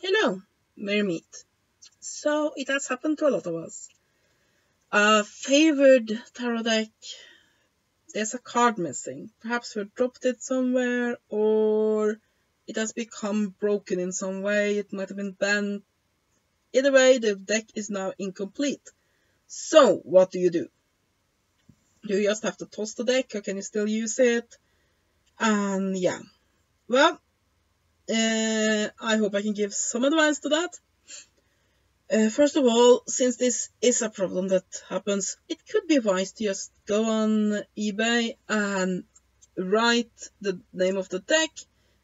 Hello, Mermaid. So it has happened to a lot of us. A favored tarot deck, there's a card missing. Perhaps we dropped it somewhere, or it has become broken in some way. It might have been bent. Either way, the deck is now incomplete. So what do? Do you just have to toss the deck, or can you still use it? And yeah, well, I hope I can give some advice to that. First of all, since this is a problem that happens, it could be wise to just go on eBay and write the name of the deck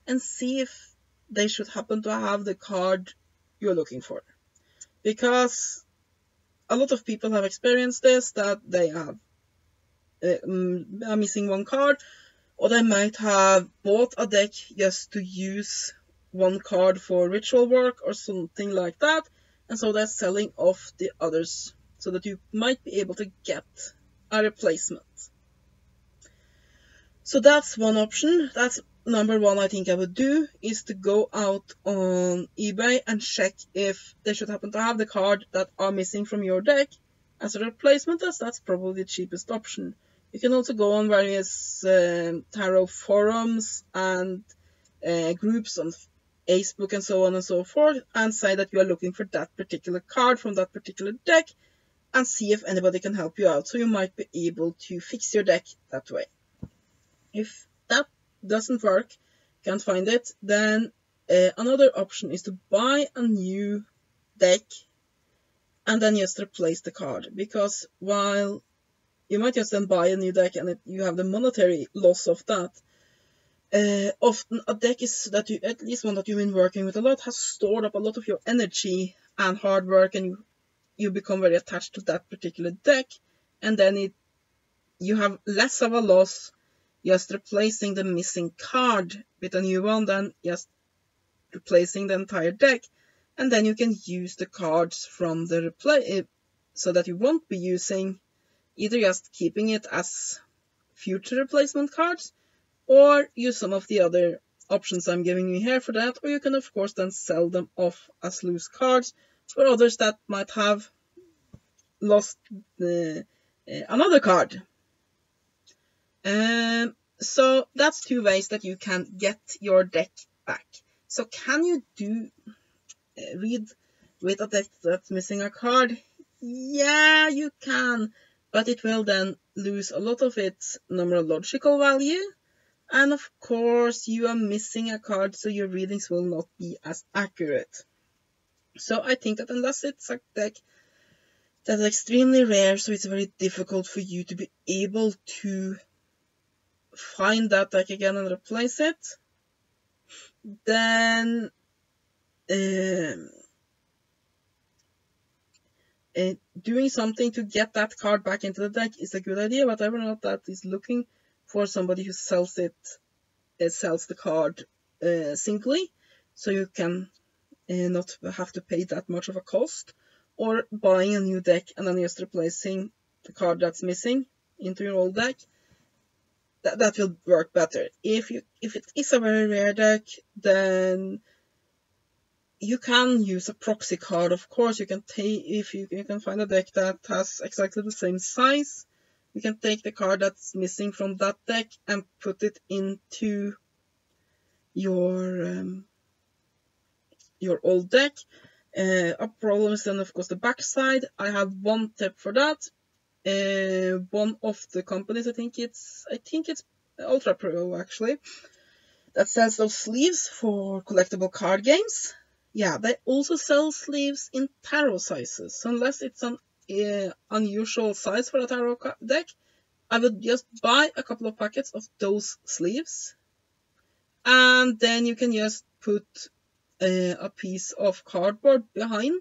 and see if they should happen to have the card you're looking for. Because a lot of people have experienced this, that they have are missing one card, or they might have bought a deck just to use one card for ritual work or something like that, and so they're selling off the others so that you might be able to get a replacement. So that's one option. That's number one I think I would do, is to go out on eBay and check if they should happen to have the card that are missing from your deck as a replacement, as that's probably the cheapest option. You can also go on various tarot forums and groups on Facebook and so on and so forth, and say that you are looking for that particular card from that particular deck, and see if anybody can help you out. So you might be able to fix your deck that way. If that doesn't work, can't find it, then another option is to buy a new deck and then just replace the card. Because while you might just then buy a new deck and you have the monetary loss of that, often a deck is that you, at least one that you've been working with a lot, has stored up a lot of your energy and hard work, and you become very attached to that particular deck, and then you have less of a loss just replacing the missing card with a new one than just replacing the entire deck. And then you can use the cards from the replay so that you won't be using, either just keeping it as future replacement cards, or use some of the other options I'm giving you here for that, or you can of course then sell them off as loose cards for others that might have lost another card. So that's two ways that you can get your deck back. So can you read with a deck that's missing a card? Yeah, you can, but it will then lose a lot of its numerological value, and of course you are missing a card, so your readings will not be as accurate. So I think that unless it's a deck that's extremely rare, so it's very difficult for you to be able to find that deck again and replace it, then doing something to get that card back into the deck is a good idea, but everyone that is looking for somebody who sells the card singly, so you can not have to pay that much of a cost, or buying a new deck and then just replacing the card that's missing into your old deck. That will work better. If it is a very rare deck, then you can use a proxy card. Of course, you can take, if you can find a deck that has exactly the same size, you can take the card that's missing from that deck and put it into your old deck. A problem is then of course the backside. I have one tip for that. One of the companies, I think it's Ultra Pro actually, that sells those sleeves for collectible card games. Yeah, they also sell sleeves in tarot sizes. So unless it's an unusual size for a tarot deck, I would just buy a couple of packets of those sleeves, and then you can just put a piece of cardboard behind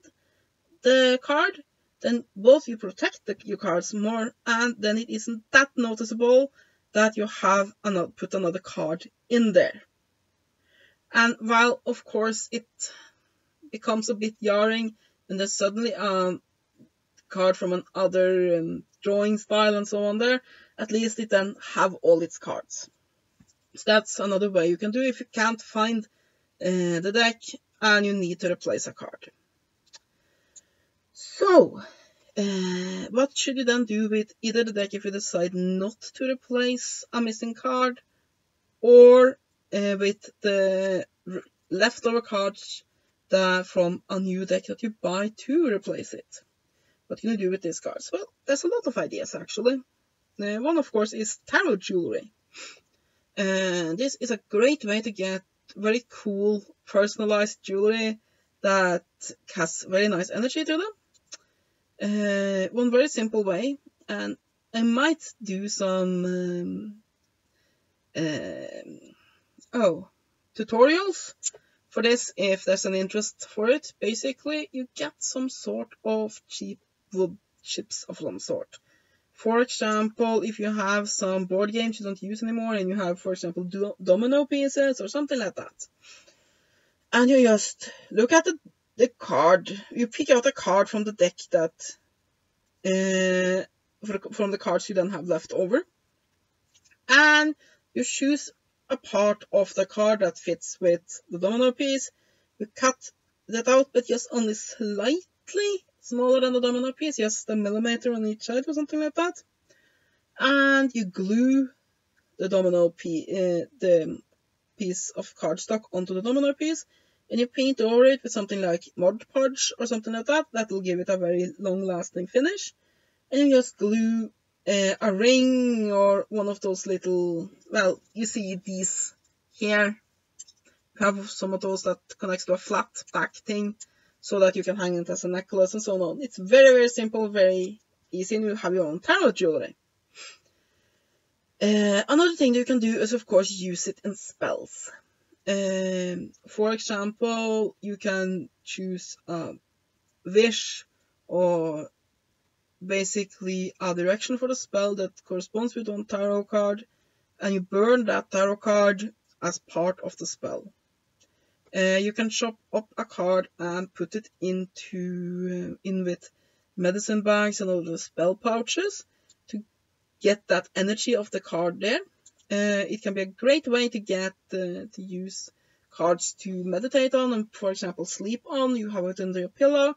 the card. Then both you protect your cards more, and then it isn't that noticeable that you have put another card in there. And while of course it becomes a bit jarring when there's suddenly a card from another drawing style and so on there, at least it then have all its cards. So that's another way you can do. If you can't find the deck and you need to replace a card. So, what should you then do with either the deck if you decide not to replace a missing card, or with the leftover cards from a new deck that you buy to replace it? What can you do with these cards? Well, there's a lot of ideas actually. One, of course, is tarot jewelry. This is a great way to get very cool personalized jewelry that has very nice energy to them. One very simple way, and I might do some tutorials for this if there's an interest for it. Basically, you get some sort of cheap wood chips of some sort. For example, if you have some board games you don't use anymore and you have, for example, domino pieces or something like that, and you just look at the card, you pick out a card from the deck that from the cards you then have left over, and you choose a part of the card that fits with the domino piece. You cut that out, but just only slightly smaller than the domino piece, just a millimeter on each side or something like that. And you glue the domino the piece of cardstock onto the domino piece, and you paint over it with something like Mod Podge or something like that. That will give it a very long-lasting finish. And you just glue a ring or one of those little, well, you see these here. You have some of those that connects to a flat back thing so that you can hang it as a necklace and so on. It's very, very simple, very easy, and you have your own tarot jewelry. Another thing that you can do is, of course, use it in spells. For example, you can choose a wish or basically a direction for the spell that corresponds with one tarot card, and you burn that tarot card as part of the spell. You can chop up a card and put it in with medicine bags and other spell pouches to get that energy of the card there. It can be a great way to get to use cards to meditate on and, for example, sleep on. You have it under your pillow,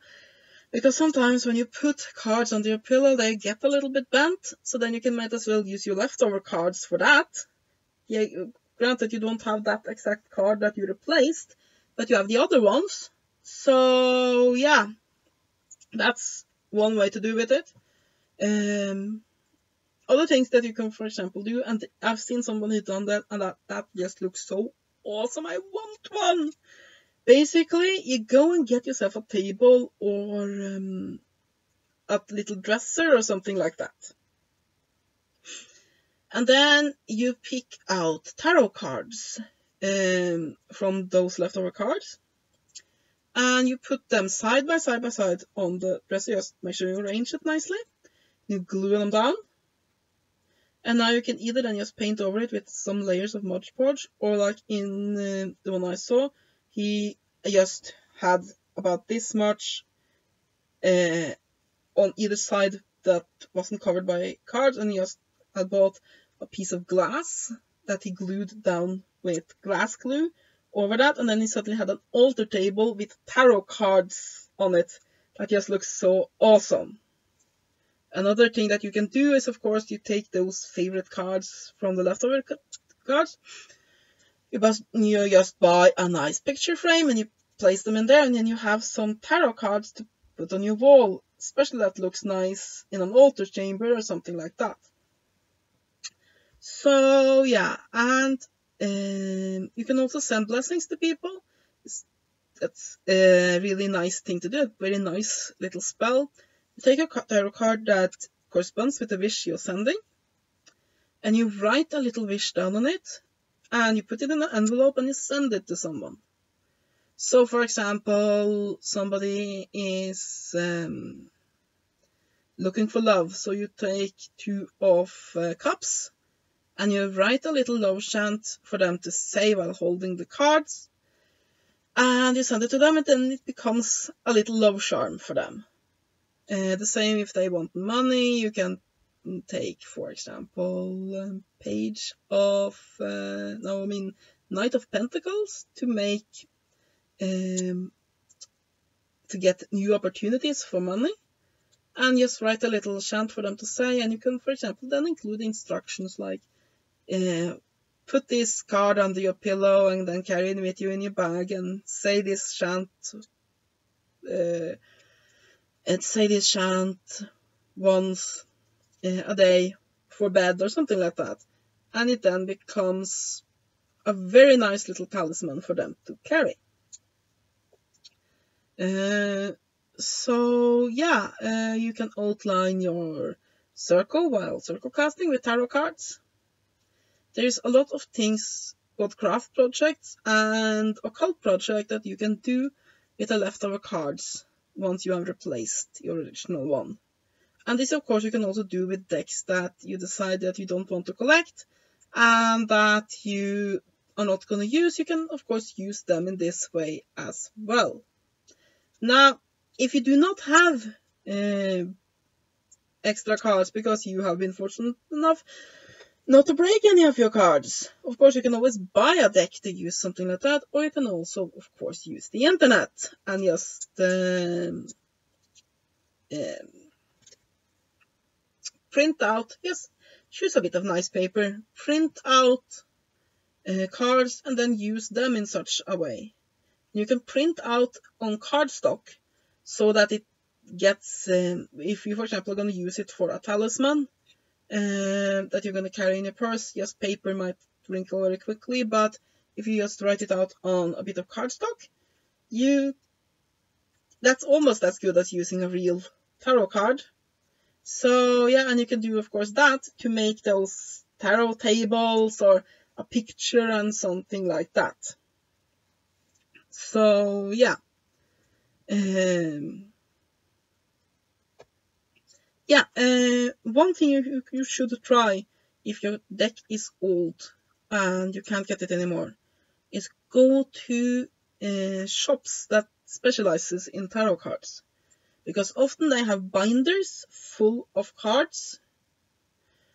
because sometimes when you put cards under your pillow, they get a little bit bent, so then you might as well use your leftover cards for that. Yeah, granted, you don't have that exact card that you replaced, but you have the other ones. So yeah, that's one way to do with it. Other things that you can, for example, do, and I've seen someone who's done that, and that just looks so awesome. I want one. Basically, you go and get yourself a table or a little dresser or something like that. And then you pick out tarot cards from those leftover cards, and you put them side by side on the dresser. Just make sure you arrange it nicely. You glue them down, and now you can either then just paint over it with some layers of Mod Podge, or like in the one I saw, he just had about this much on either side that wasn't covered by cards, and he just had bought a piece of glass that he glued down with glass glue over that, and then he suddenly had an altar table with tarot cards on it that just looks so awesome. Another thing that you can do is, of course, you take those favorite cards from the leftover cards. You just buy a nice picture frame and you place them in there, and then you have some tarot cards to put on your wall, especially that looks nice in an altar chamber or something like that. So yeah, and you can also send blessings to people. That's a really nice thing to do, a very nice little spell. You take a tarot card that corresponds with the wish you're sending, and you write a little wish down on it, and you put it in an envelope and you send it to someone. So, for example, somebody is looking for love, so you take 2 of cups, and you write a little love chant for them to say while holding the cards, and you send it to them, and then it becomes a little love charm for them. The same if they want money, you can take, for example, Knight of Pentacles to make to get new opportunities for money, and just write a little chant for them to say. And you can, for example, then include instructions like put this card under your pillow and then carry it with you in your bag and say this chant once a day for bed or something like that, and it then becomes a very nice little talisman for them to carry. So yeah, you can outline your circle while circle casting with tarot cards. There's a lot of things, both craft projects and occult project, that you can do with the leftover cards once you have replaced your original one. And this, of course, you can also do with decks that you decide that you don't want to collect and that you are not going to use. You can, of course, use them in this way as well. Now, if you do not have extra cards because you have been fortunate enough not to break any of your cards, of course, you can always buy a deck to use something like that, or you can also, of course, use the internet and just print out, yes, choose a bit of nice paper, print out cards and then use them in such a way. You can print out on cardstock so that it gets, if you, for example, are going to use it for a talisman that you're going to carry in your purse, yes, paper might wrinkle very quickly, but if you just write it out on a bit of cardstock, that's almost as good as using a real tarot card. So yeah, and you can do, of course, that to make those tarot tables or a picture and something like that. So yeah. One thing you should try if your deck is old and you can't get it anymore is go to shops that specializes in tarot cards, because often they have binders full of cards,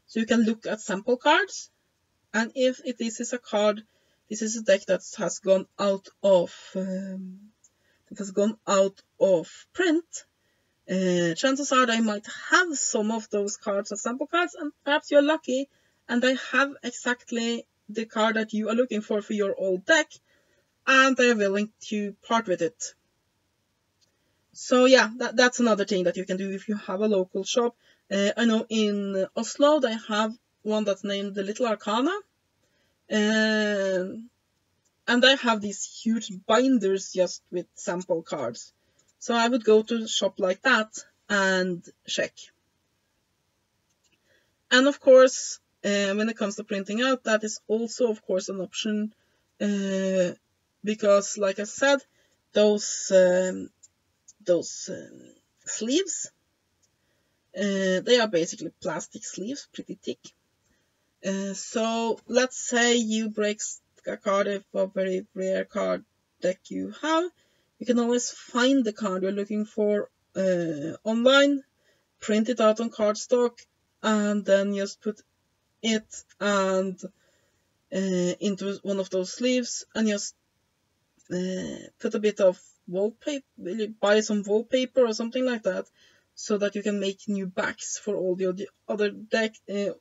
so you can look at sample cards, and if this is a card, this is a deck that has gone out of print, chances are they might have some of those cards as sample cards, and perhaps you're lucky and they have exactly the card that you are looking for your old deck, and they are willing to part with it. So yeah, that's another thing that you can do if you have a local shop. I know in Oslo they have one that's named the Little Arcana, and they have these huge binders just with sample cards. So I would go to a shop like that and check. And of course, when it comes to printing out, that is also, of course, an option, because, like I said, those sleeves, they are basically plastic sleeves, pretty thick. So let's say you break a card of a very rare card deck you have. You can always find the card you're looking for online, print it out on cardstock, and then just put it and into one of those sleeves, and just put a bit of wallpaper, buy some wallpaper or something like that, so that you can make new backs for all the other deck,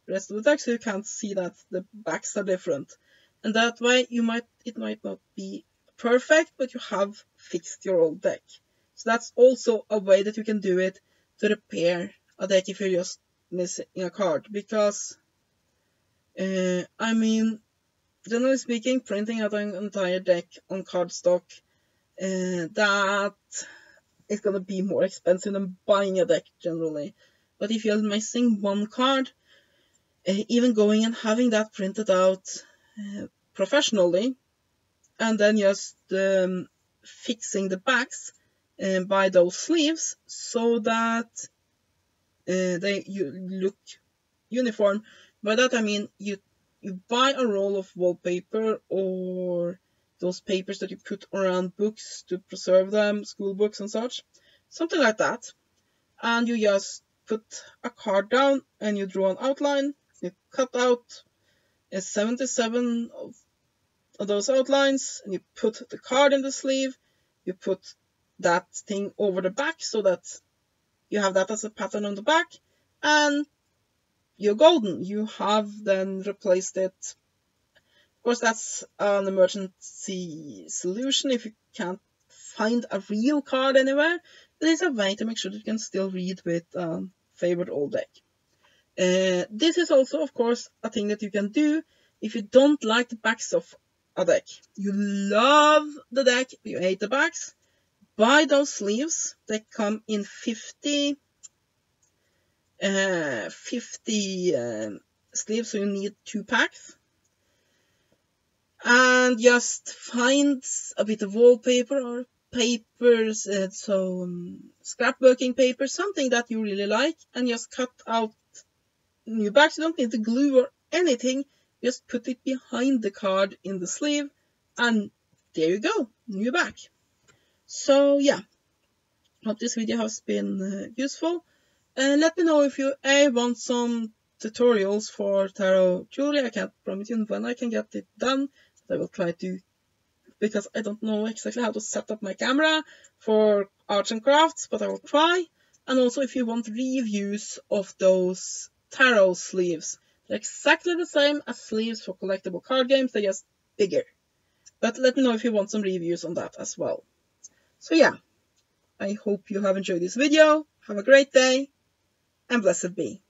rest of the deck, so you can't see that the backs are different. And that way, it might not be perfect, but you have fixed your old deck. So that's also a way that you can do it to repair a deck if you're just missing a card. Because, I mean, generally speaking, printing out an entire deck on cardstock, that is going to be more expensive than buying a deck generally. But if you're missing one card, even going and having that printed out professionally, and then just fixing the backs by those sleeves so that you look uniform. By that I mean you buy a roll of wallpaper or those papers that you put around books to preserve them, school books and such, something like that, and you just put a card down and you draw an outline. You cut out 77 of those outlines, and you put the card in the sleeve, you put that thing over the back so that you have that as a pattern on the back, and you're golden. You have then replaced it. Of course, that's an emergency solution if you can't find a real card anywhere. There is a way to make sure that you can still read with favorite old deck. This is also, of course, a thing that you can do if you don't like the backs of a deck. You love the deck, you hate the backs. Buy those sleeves. They come in 50 sleeves, so you need 2 packs. And just find a bit of wallpaper or papers, scrapbooking paper, something that you really like, and just cut out new backs. You don't need to glue or anything, just put it behind the card in the sleeve, and there you go, new back. So yeah, hope this video has been useful. Let me know if you want some tutorials for tarot jewelry. I can't promise you when I can get it done, but I will try to, because I don't know exactly how to set up my camera for arts and crafts, but I will try. And also if you want reviews of those tarot sleeves, they're exactly the same as sleeves for collectible card games, they're just bigger. But let me know if you want some reviews on that as well. So yeah, I hope you have enjoyed this video. Have a great day, and blessed be.